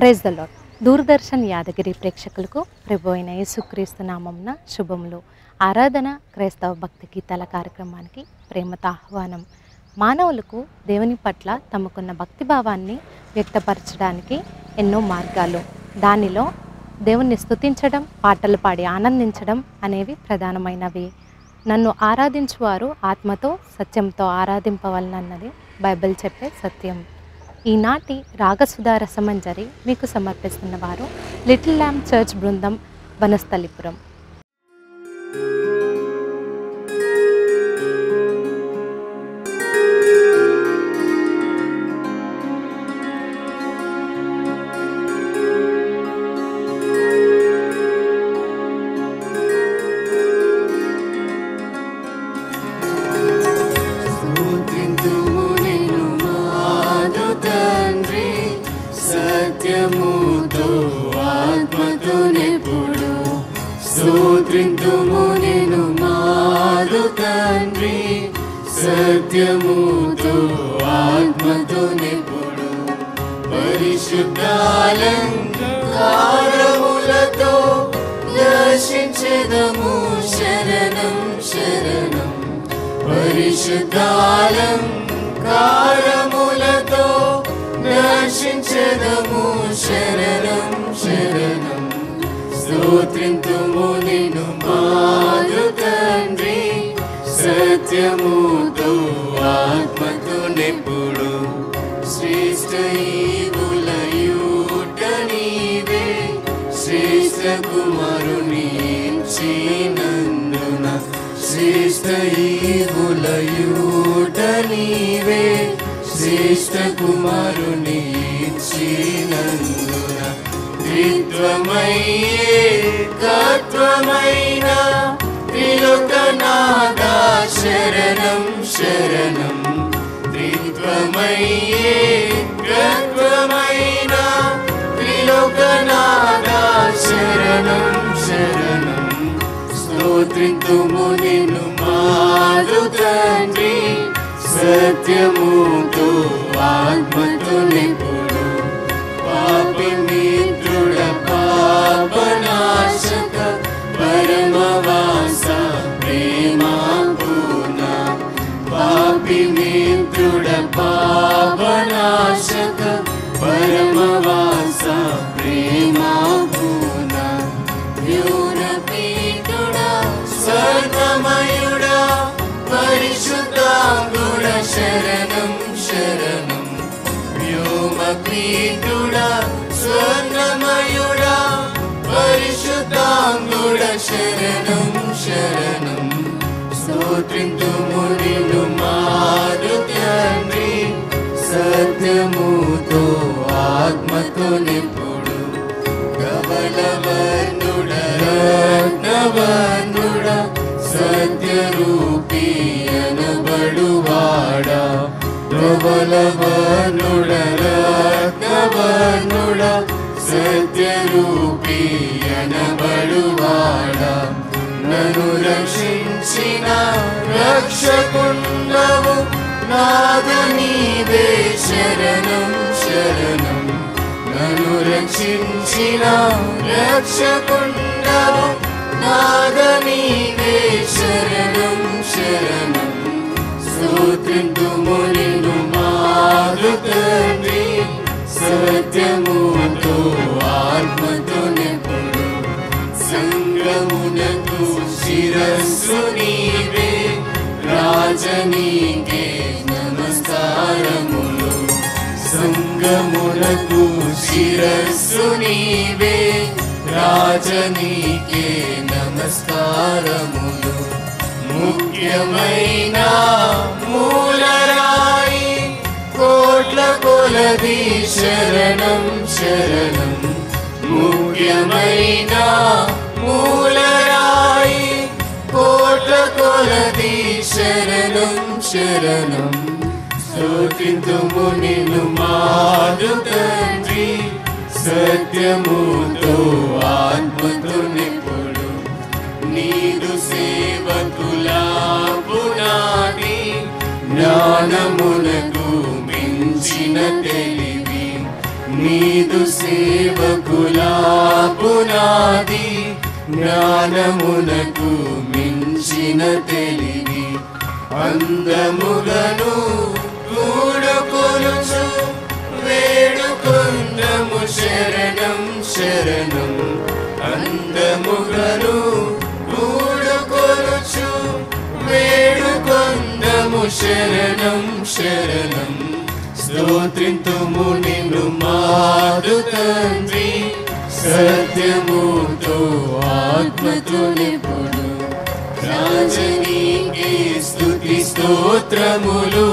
Praise the lord. Doordarshan Yadagiri ప్రేక్షకులకు ప్రభు అయిన యేసుక్రీస్తు నామమున శుభములు. ఆరాధన క్రైస్తవ భక్తి గీతాల కార్యక్రమానికి ప్రేమతో ఆహ్వానం. మానవులకు దేవుని పట్ల తమకున్న భక్తిభావాన్ని వ్యక్తపరచడానికి ఎన్నో మార్గాలు. దానిలో దేవుణ్ణి స్తుతించడం, పాటలు పాడి ఆనందించడం అనేవి ప్రధానమైనవి. నన్ను ఆరాధించువారు ఆత్మతో సత్యంతో ఆరాధింపవలనన్నది బైబిల్ చెప్పే సత్యం. ఈనాటి రాగసుధా రసమంజరి మీకు సమర్పిస్తున్న వారు లిటిల్ ల్యాంప్ చర్చ్ బృందం, వనస్థలిపురం. స్తోత్రింతుము నిన్ను మాదు తండ్రి, సత్యముతో ఆత్మతో నిపుడు, పరిశుద్ధాలంకారములతో దర్శించెదము శరణం శరణం. పరిశుద్ధాలంకారములతో దర్శించెదము శరణం శరణం. స్తోత్రింతుము నిన్ను మాదు తండ్రి, సత్యముతో ఆత్మతో నిపుడు, శ్రేష్ఠ ఈవులయూట నీవే, శ్రేష్ఠ కుమారుని ఇచ్చినందున, శ్రేష్ఠ ఈవులయూట నీవే, శ్రేష్ఠ కుమారుని ఇచ్చినందున, త్రిత్వమయ్యే తత్వమైన త్రిలోకనాథా శరణం శరణం. త్రిత్వమయ్యే తత్వమైన త్రిలోకనాథా శరణం శరణం. స్తోత్రింతుము నిన్ను మాదు తండ్రి, సత్యముతో ఆత్మతో నిపుడు, పాపి మిత్రుడ పాపనాశక పరమవాస ప్రేమా పూర్ణ, పాపి మిత్రుడ పాపనాశక పరమవాస ప్రేమా పూర్ణ, వ్యూనపీఠుడా స్వర్ణమయుడా పరిశుద్ధాంగుడ శరణం శరణం. వ్యోమపీఠుడా స్వర్ణమయుడా పరిశుద్ధాంగుడ శరణం శరణం. స్తోత్రింతుము నిన్ను మాదు తండ్రి, సత్యముతో ఆత్మతో నిపుడు, కవలవర్ణుడ రత్నవర్ణుడ సత్యరూపీ అనబడువాడా, ప్రబలవర్ణుడ రత్నవర్ణుడ సత్యరూపీ అనబడువాడా, నన్ను రక్షించిన రక్షకుండవు నాదు నీవే శరణం శరణం. నన్ను రక్షించిన రక్షకుండవు నాదు నీవే శరణం శరణం. స్తోత్రింతుము నిన్ను మాదు తండ్రి, సత్యముతో ఆత్మతో నిపుడు, సంగ్రమునకు శిరస్సు నీవే, రాజనీకే నమస్కారములు. సంగమునకు శిరస్సు నీవే, రాజనీకే నమస్కారములు. ముఖ్యమైన మూలరాయి కోట్ల కొలది శరణం శరణం. ముఖ్యమైన మూలరాయి కోట్ల కొలది శరణం శరణం. స్తోత్రింతుము నిన్ను మాదు తండ్రి, సత్యముతో ఆత్మతో నిపుడు, నీదు సేవకుల పునాది, జ్ఞానమునకు మించిన తెలివి, నీదు సేవకులా పునాది, జ్ఞానమునకు మించిన తెలివి, అందముగను కూడుకొనుచు వేడుకొందము శరణం శరణం. అందముగను కూడుకొనుచు వేడుకొందము శరణం శరణం. స్తోత్రింతుము నిన్ను మాదు తండ్రి, సత్యముతో ఆత్మతో నిపుడు. రాజనీకే స్తుతి స్తోత్రములు,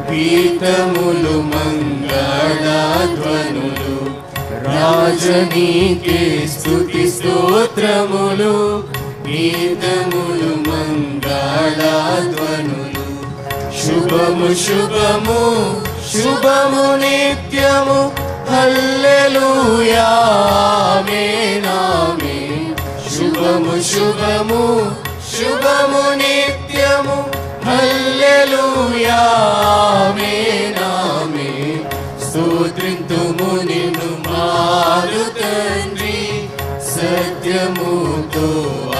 గీతములు మంగళధ్వనులు. రాజనీకే స్తుతి స్తోత్రములు, గీతములు మంగళధ్వనులు. శుభము శుభము శుభము నిత్యము, హల్లెలూయా ఆమేన్ ఆమేన్. శుభము శుభము శుభము నిత్యము, హల్లెలూయా ఆమేన్ ఆమేన్. స్తోత్రింతుము నిన్ను మారు తండ్రి, సత్యముతో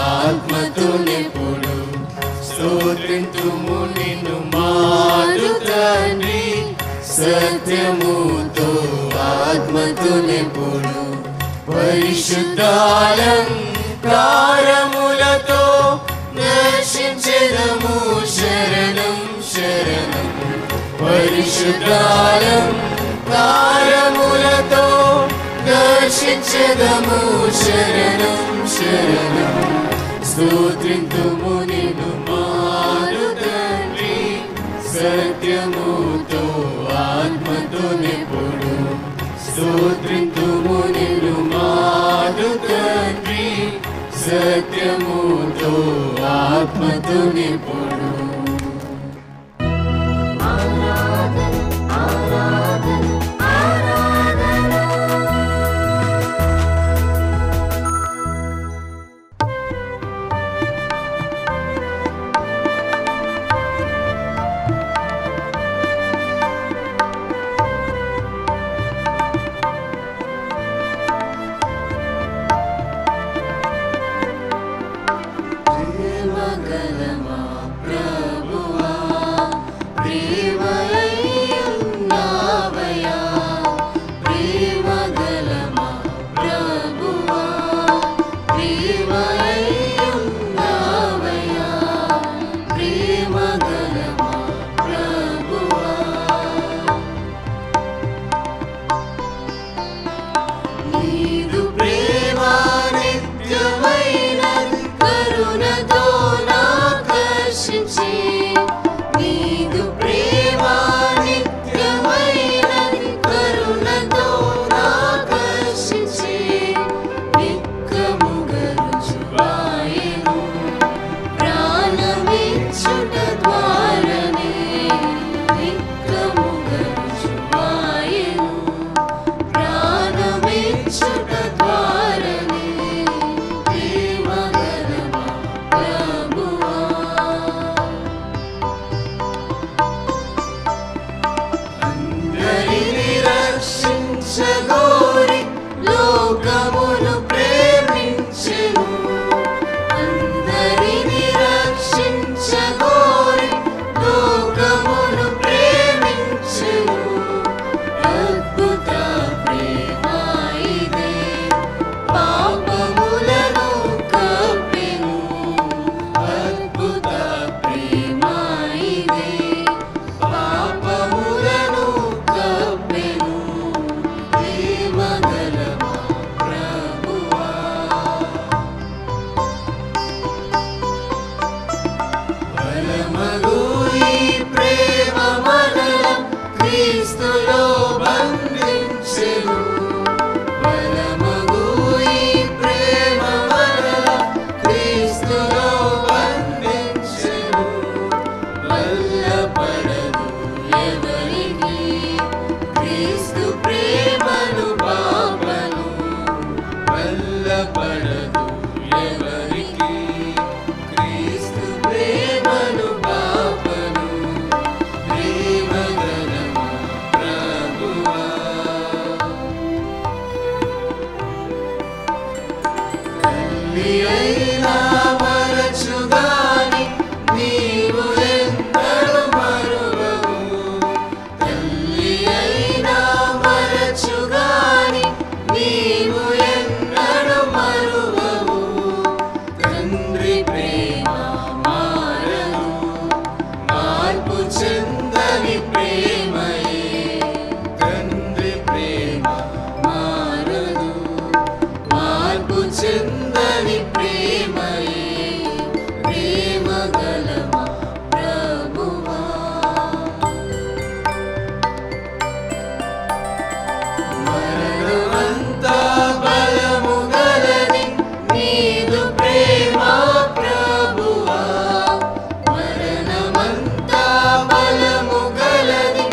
ఆత్మతో నిపుడు. స్తోత్రింతుము నిన్ను మారు తండ్రి, సత్యముతో ఆత్మతో నిపుడు. పరిశుద్ధాలంకారములతో దర్శించెదము శరణం శరణం. పరిశుద్ధాలంకారములతో దర్శించెదము శరణం శరణం. స్తోత్రింతుము నిన్ను మారు తండ్రి, సత్యముతో ఆత్మతో నిపుడు. స్తోత్రింతుము నిన్ను మారు తండ్రి, సత్యముతో ఆత్మతో నిపుడు. కరుణతో నాకర్షించి, నీదు ప్రేమ మార్పు చెందని ప్రేమయే తండ్రి ప్రేమ మారదు మార్పు చెందని ప్రేమయే ప్రేమ గలమా ప్రభువా మరణమంతా బలము గలది నీదు ప్రేమ ప్రభువా మరణమంతా బలము గలది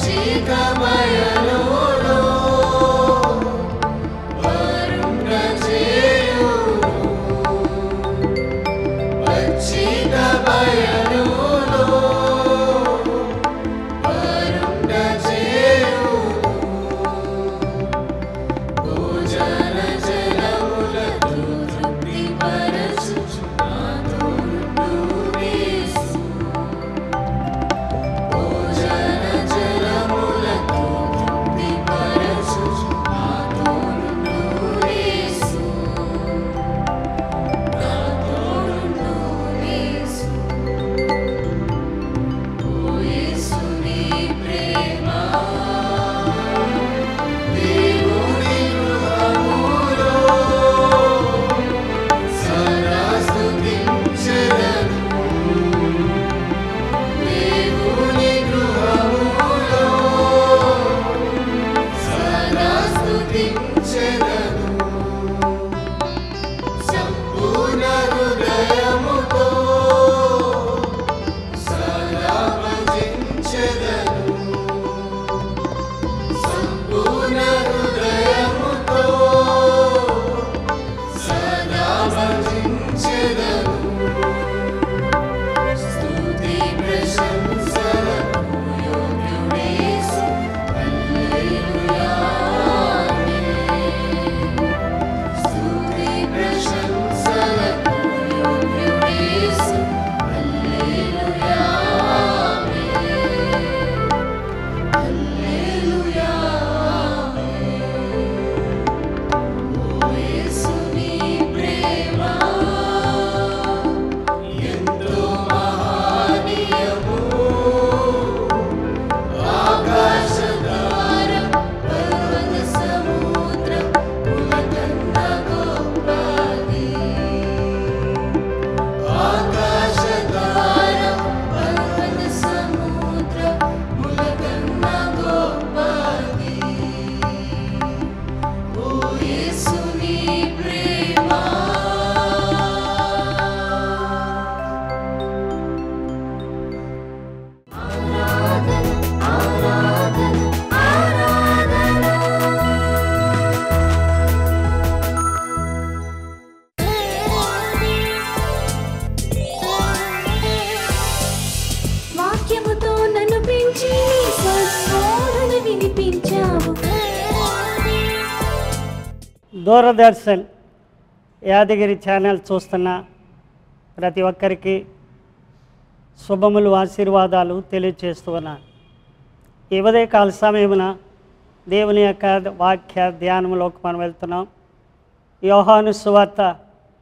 పచ్చిక బయలులో వరుణ చేయును పచ్చిక బయలులో వరుణ చేయును భోజన జలములతో తృప్తి పరచుచు నాతో యేసు భోజన జలములతో తృప్తి పరచుచు నాతో యేసు నాతో యేసు ఓ యేసు నీ ప్రేమ దేవుని గృహములో సదా స్తుతించెదను దేవుని గృహములో సదా స్తుతించెదను సంపూర్ణ హృదయముతో సదా భజించెదను సంపూర్ణ హృదయముతో సదా భజించెదను స్తుతి ప్రశంసలకు యోగ్యుడేసు హల్లెలూయా స్తుతి ప్రశంసలకు యోగ్యుడేసు హల్లెలూయా హల్లెలూయా ఓ యేసు నీ ప్రేమ ఎంతో మహనీయము ఆకాశధార పర్వత సముద్రం పులకన్న గొప్పది ఆకాశధార పర్వత సముద్రం పులకన్న గొప్పది ఓ యేసు నీ ప్రేమ వాక్యముతో నన్ను పెంచి స్వస్వరణ వినిపించావు దూరదర్శన్ యాదగిరి ఛానల్ చూస్తున్న ప్రతి ఒక్కరికి శుభములు ఆశీర్వాదాలు తెలియజేస్తున్నాను. ఈ ఉదయకాల సమయమున దేవుని యొక్క వాక్య ధ్యానంలోకి మనం వెళ్తున్నాం. యోహాను సువార్త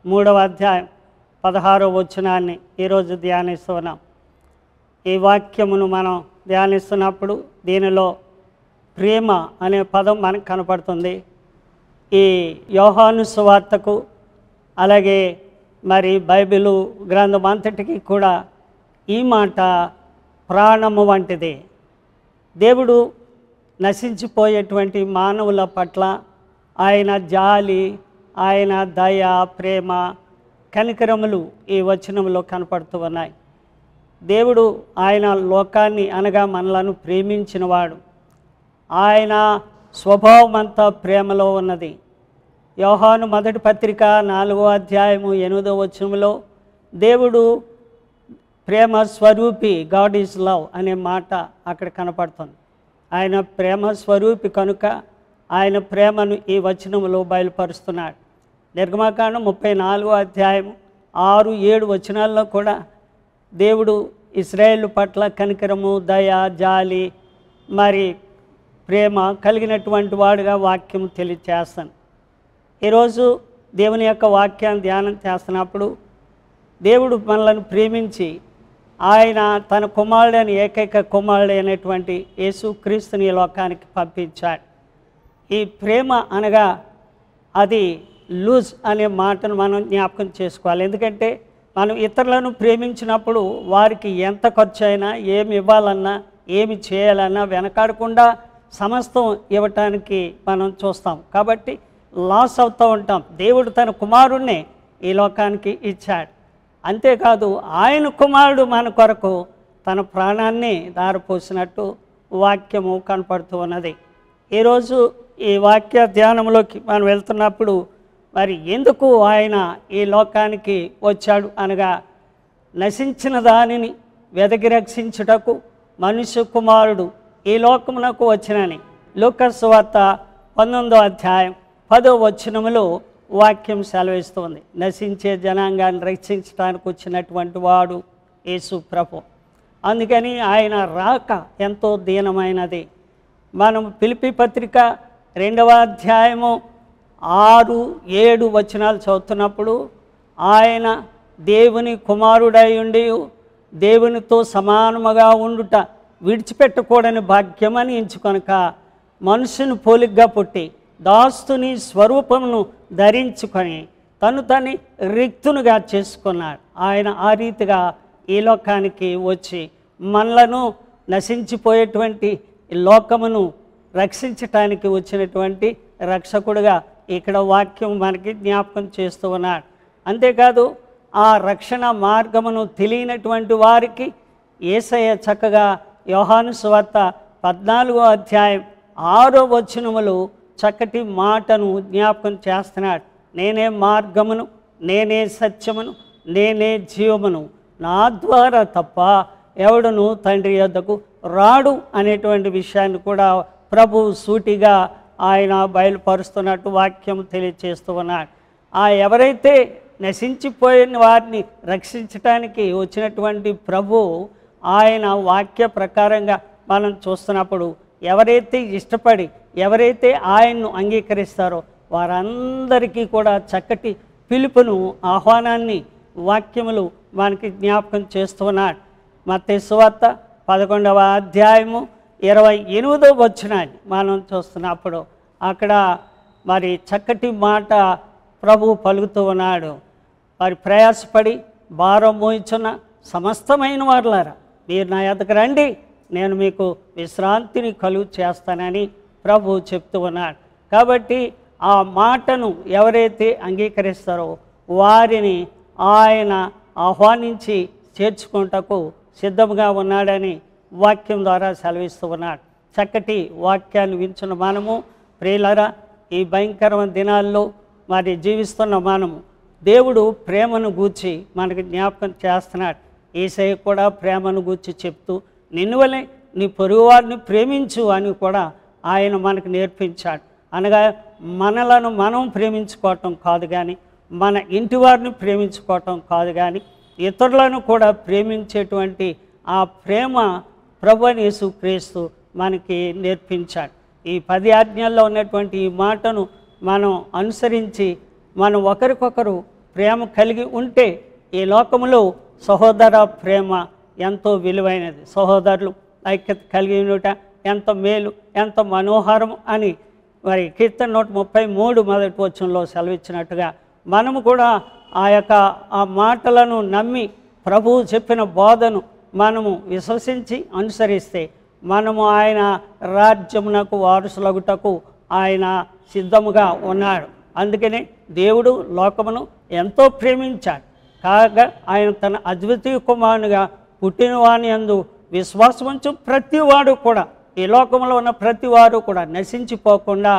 3వ అధ్యాయం 16వ వచనాన్ని ఈరోజు ధ్యానిస్తున్నాం. ఈ వాక్యమును మనం ధ్యానిస్తున్నప్పుడు దీనిలో ప్రేమ అనే పదం మనకు కనపడుతుంది. ఈ యోహాను సువార్తకు అలాగే మరి బైబిలు గ్రంథం అంతటికి కూడా ఈ మాట ప్రాణము వంటిది. దేవుడు నశించిపోయేటువంటి మానవుల పట్ల ఆయన జాలి, ఆయన దయ, ప్రేమ, కనికరములు ఈ వచనంలో కనపడుతూ ఉన్నాయి. దేవుడు ఆయన లోకాన్ని అనగా మనలను ప్రేమించినవాడు. ఆయన స్వభావం అంతా ప్రేమలో ఉన్నది. యోహాను మొదటి పత్రిక 4వ అధ్యాయము 8వ వచనంలో దేవుడు ప్రేమ స్వరూపి, గాడ్ ఈజ్ లవ్ అనే మాట అక్కడ కనపడుతుంది. ఆయన ప్రేమ స్వరూపి కనుక ఆయన ప్రేమను ఈ వచనంలో బయలుపరుస్తున్నాడు. నిర్గమకాండం 34వ అధ్యాయం 6, 7 వచనాల్లో కూడా దేవుడు ఇశ్రాయేలు పట్ల కనికరము, దయ, జాలి మరి ప్రేమ కలిగినటువంటి వాడుగా వాక్యం తెలియచేస్తాను. ఈరోజు దేవుని యొక్క వాక్యాన్ని ధ్యానం చేస్తున్నప్పుడు దేవుడు మనలను ప్రేమించి ఆయన తన కుమారుడైన ఏకైక కుమారుడైనటువంటి యేసుక్రీస్తుని ఈ లోకానికి పంపించాడు. ఈ ప్రేమ అనగా అది లూజ్ అనే మాటను మనం జ్ఞాపకం చేసుకోవాలి. ఎందుకంటే మనం ఇతరులను ప్రేమించినప్పుడు వారికి ఎంత ఖర్చు అయినా, ఏమి ఇవ్వాలన్నా, ఏమి చేయాలన్నా వెనకాడకుండా సమస్తం ఇవ్వటానికి మనం చూస్తాం. కాబట్టి లాస్ అవుతూ ఉంటాం. దేవుడు తన కుమారుణ్ణి ఈ లోకానికి ఇచ్చాడు. అంతేకాదు ఆయన కుమారుడు మన కొరకు తన ప్రాణాన్ని దారపోసినట్టు వాక్యము కనపడుతూ ఉన్నది. ఈరోజు ఈ వాక్య ధ్యానంలోకి మనం వెళ్తున్నప్పుడు మరి ఎందుకు ఆయన ఈ లోకానికి వచ్చాడు అనగా నశించిన దానిని వెదకి రక్షించుటకు మనుష్య కుమారుడు ఈ లోకమునకు వచ్చినని లూకాసు సువార్త 19వ అధ్యాయం 10వ వచనములో వాక్యం సెలవిస్తుంది. నశించే జనాంగాన్ని రక్షించడానికి వచ్చినటువంటి వాడు యేసు ప్రభు. అందుకని ఆయన రాక ఎంతో దీనమైనది. మనం ఫిలిప్పీ పత్రిక 2వ అధ్యాయము 6, 7 వచనాలు చదువుతున్నప్పుడు ఆయన దేవుని కుమారుడై ఉండి దేవునితో సమానముగా ఉండుట విడిచిపెట్టకూడని భాగ్యమని ఎంచుకొనక మనుషుని పోలికగా పుట్టి దాస్తుని స్వరూపమును ధరించుకొని తను రిక్తునుగా చేసుకున్నాడు. ఆయన ఆ రీతిగా ఈ లోకానికి వచ్చి మనలను నశించిపోయేటువంటి లోకమును రక్షించటానికి వచ్చినటువంటి రక్షకుడుగా ఇక్కడ వాక్యం మనకి జ్ఞాపకం చేస్తూ ఉన్నాడు. అంతేకాదు ఆ రక్షణ మార్గమును తెలియనటువంటి వారికి యేసయ్య చక్కగా యోహాను సువార్త 14వ అధ్యాయం 6వ వచనములో చక్కటి మాటను జ్ఞాపకం చేస్తున్నాడు. నేనే మార్గమును, నేనే సత్యమును, నేనే జీవమును, నా ద్వారా తప్ప ఎవడును తండ్రి యొద్దకు రాడు అనేటువంటి విషయాన్ని కూడా ప్రభు సూటిగా ఆయన బయలుపరుస్తున్నట్టు వాక్యం తెలియచేస్తూ ఉన్నాడు. ఎవరైతే నశించిపోయిన వారిని రక్షించటానికి వచ్చినటువంటి ప్రభు ఆయన వాక్య ప్రకారంగా మనం చూస్తున్నప్పుడు ఎవరైతే ఇష్టపడి ఎవరైతే ఆయన్ను అంగీకరిస్తారో వారందరికీ కూడా చక్కటి పిలుపును, ఆహ్వానాన్ని వాక్యములు మనకి జ్ఞాపకం చేస్తున్నాడు. మత్తయి సువార్త 11వ అధ్యాయము 28వ వచనాన్ని మనం చూస్తున్నప్పుడు అక్కడ మరి చక్కటి మాట ప్రభు పలుకుతూ ఉన్నాడు. వారి ప్రయాసపడి భారం మోయించున్న సమస్తమైన వారులారా మీరు నా యొద్దకు రండి, నేను మీకు విశ్రాంతిని కలుగు చేస్తానని ప్రభు చెప్తూ ఉన్నాడు. కాబట్టి ఆ మాటను ఎవరైతే అంగీకరిస్తారో వారిని ఆయన ఆహ్వానించి చేర్చుకుంటకు సిద్ధంగా ఉన్నాడని వాక్యం ద్వారా సెలవిస్తూ ఉన్నాడు. చక్కటి వాక్యాన్ని వించున్న మనము ప్రియులారా, ఈ భయంకరమైన దినాల్లో మరి జీవిస్తున్న మనము దేవుడు ప్రేమను గూర్చి మనకు జ్ఞాపకం చేస్తున్నాడు. యేసయ్య కూడా ప్రేమను గూర్చి చెప్తూ నిన్ను వలె నీ పొరుగువారిని ప్రేమించు అని కూడా ఆయన మనకు నేర్పించాడు. అనగా మనలను మనం ప్రేమించుకోవటం కాదు కానీ, మన ఇంటి వారిని ప్రేమించుకోవటం కాదు కానీ, ఇతరులను కూడా ప్రేమించేటువంటి ఆ ప్రేమ ప్రభువైన యేసుక్రీస్తు మనకి నేర్పించాడు. ఈ 10 ఆజ్ఞల్లో ఉన్నటువంటి ఈ మాటను మనం అనుసరించి మనం ఒకరికొకరు ప్రేమ కలిగి ఉంటే ఈ లోకంలో సహోదర ప్రేమ ఎంతో విలువైనది. సహోదరులు ఐక్యత కలిగి ఉండుట ఎంత మేలు, ఎంత మనోహరం అని మరి కీర్తన 133 మొదటి వచనంలో సెలవిచ్చినట్టుగా మనము కూడా ఆ మాటలను నమ్మి ప్రభువు చెప్పిన బోధను మనము విశ్వసించి అనుసరిస్తే మనము ఆయన రాజ్యమునకు వారసులగుటకు ఆయన సిద్ధముగా ఉన్నాడు. అందుకనే దేవుడు లోకమును ఎంతో ప్రేమించాడు. కాగా ఆయన తన అద్వితీయ కుమారునిగా పుట్టిన వాని యందు విశ్వాసముంచు ప్రతివాడు కూడా, ఈ లోకంలో ఉన్న ప్రతివారు కూడా నశించిపోకుండా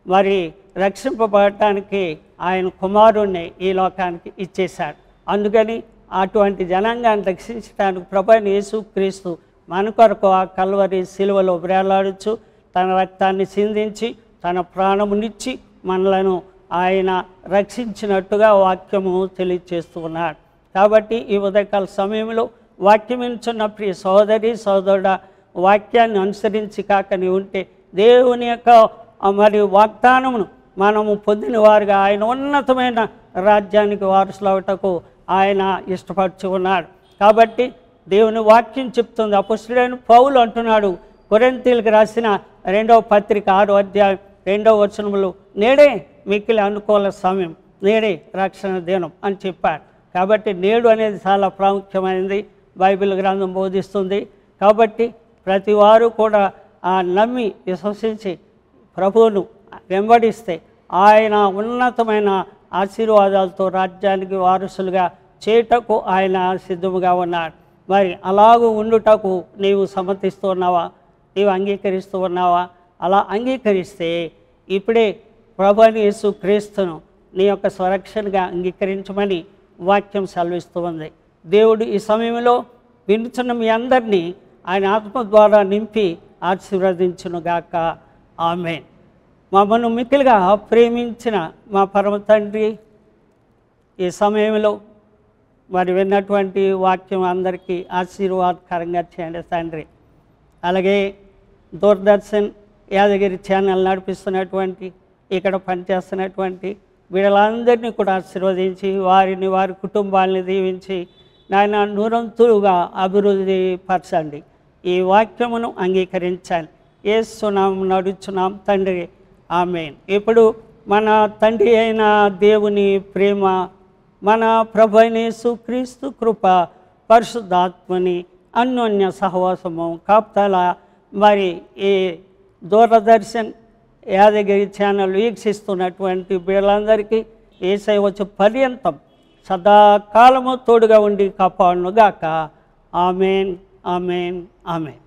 మరి రక్షింపబడటానికి ఆయన కుమారుణ్ణి ఈ లోకానికి ఇచ్చేశాడు. అందుకని అటువంటి జనాంగాన్ని రక్షించడానికి ప్రభువైన యేసుక్రీస్తు మన కొరకు ఆ కల్వరి శిలువలో వేలాడుచు తన రక్తాన్ని సిందించి తన ప్రాణమునిచ్చి మనలను ఆయన రక్షించినట్టుగా వాక్యము తెలియచేస్తూ ఉన్నాడు. కాబట్టి ఈ ఉదయకాల సమయంలో వాక్యం వింటున్న ప్రియ సోదరి సోదరుడా, వాక్యాన్ని అనుసరించి కాక నీవు ఉంటే దేవుని యొక్క మరి వాగ్దానమును మనము పొందిన వారుగా ఆయన ఉన్నతమైన రాజ్యానికి వారసులవుటకు ఆయన ఇష్టపడుచు ఉన్నాడు. కాబట్టి దేవుని వాక్యం చెప్తుంది. అపొస్తలుడైన పౌలు అంటున్నాడు కొరింథీయులకు రాసిన 2వ పత్రిక 6వ అధ్యాయం 2వ వచనములో, నేడే మిక్కిలి అనుకూల సమయం, నేడే రక్షణ దినం అని చెప్పాడు. కాబట్టి నేడు అనేది చాలా ప్రాముఖ్యమైనది, బైబిల్ గ్రంథం బోధిస్తుంది. కాబట్టి ప్రతి వారు కూడా నమ్మి విశ్వసించి ప్రభువును వెంబడిస్తే ఆయన ఉన్నతమైన ఆశీర్వాదాలతో రాజ్యానికి వారసులుగా చేయుటకు ఆయన సిద్ధముగా ఉన్నాడు. మరి అలాగూ ఉండుటకు నీవు సమ్మతిస్తున్నావా? నీవు అంగీకరిస్తూ ఉన్నావా? అలా అంగీకరిస్తే ఇప్పుడే ప్రభువైన యేసు క్రీస్తును నీ యొక్క స్వరక్షణగా అంగీకరించమని వాక్యం సెలవిస్తూ ఉంది. దేవుడు ఈ సమయంలో వినుచున్న మీ అందరినీ ఆయన ఆత్మ ద్వారా నింపి ఆశీర్వదించునుగాక. ఆమేన్. మమ్మల్ని మిక్కిలిగా ప్రేమించిన మా పరమ తండ్రి, ఈ సమయంలో మరి విన్నటువంటి వాక్యం అందరికీ ఆశీర్వాదకరంగా చేయండి తండ్రి. అలాగే దూరదర్శన్ యాదగిరి ఛానల్ నడిపిస్తున్నటువంటి, ఇక్కడ పనిచేస్తున్నటువంటి వీళ్ళందరినీ కూడా ఆశీర్వదించి వారిని వారి కుటుంబాలని దీవించి నాయన నూరంతులుగా అభివృద్ధి పరచండి. ఈ వాక్యమును అంగీకరించాలి. యేసు నామమున నడుచున్నాం తండ్రి. ఆమేన్. ఇప్పుడు మన తండ్రి అయిన దేవుని ప్రేమ, మన ప్రభు అయిన యేసుక్రీస్తు కృప, పరిశుద్ధాత్మని అన్యోన్య సహవాసము కాపుదల మరి ఈ దూరదర్శన్ యాదగిరి ఛానల్ వీక్షిస్తున్నటువంటి వీళ్ళందరికీ యేసయ్య వచ్చే పర్యంతం సదాకాలము తోడుగా ఉండి కాపాడునుగాక. ఆమేన్, ఆమేన్, ఆమేన్.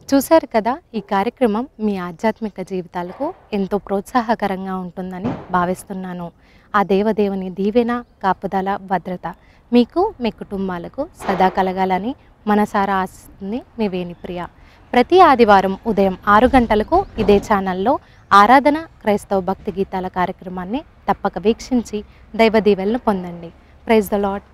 చూశారు కదా, ఈ కార్యక్రమం మీ ఆధ్యాత్మిక జీవితాలకు ఎంతో ప్రోత్సాహకరంగా ఉంటుందని భావిస్తున్నాను. ఆ దేవదేవుని దీవెన, కాపుదల, భద్రత మీకు, మీ కుటుంబాలకు సదా కలగాలని మనసారా ఆశిస్తుంది మీ వేణిప్రియ. ప్రతి ఆదివారం ఉదయం 6 గంటలకు ఇదే ఛానల్లో ఆరాధన క్రైస్తవ భక్తి గీతాల కార్యక్రమాన్ని తప్పక వీక్షించి దైవ దీవెనలు పొందండి. Praise the lord.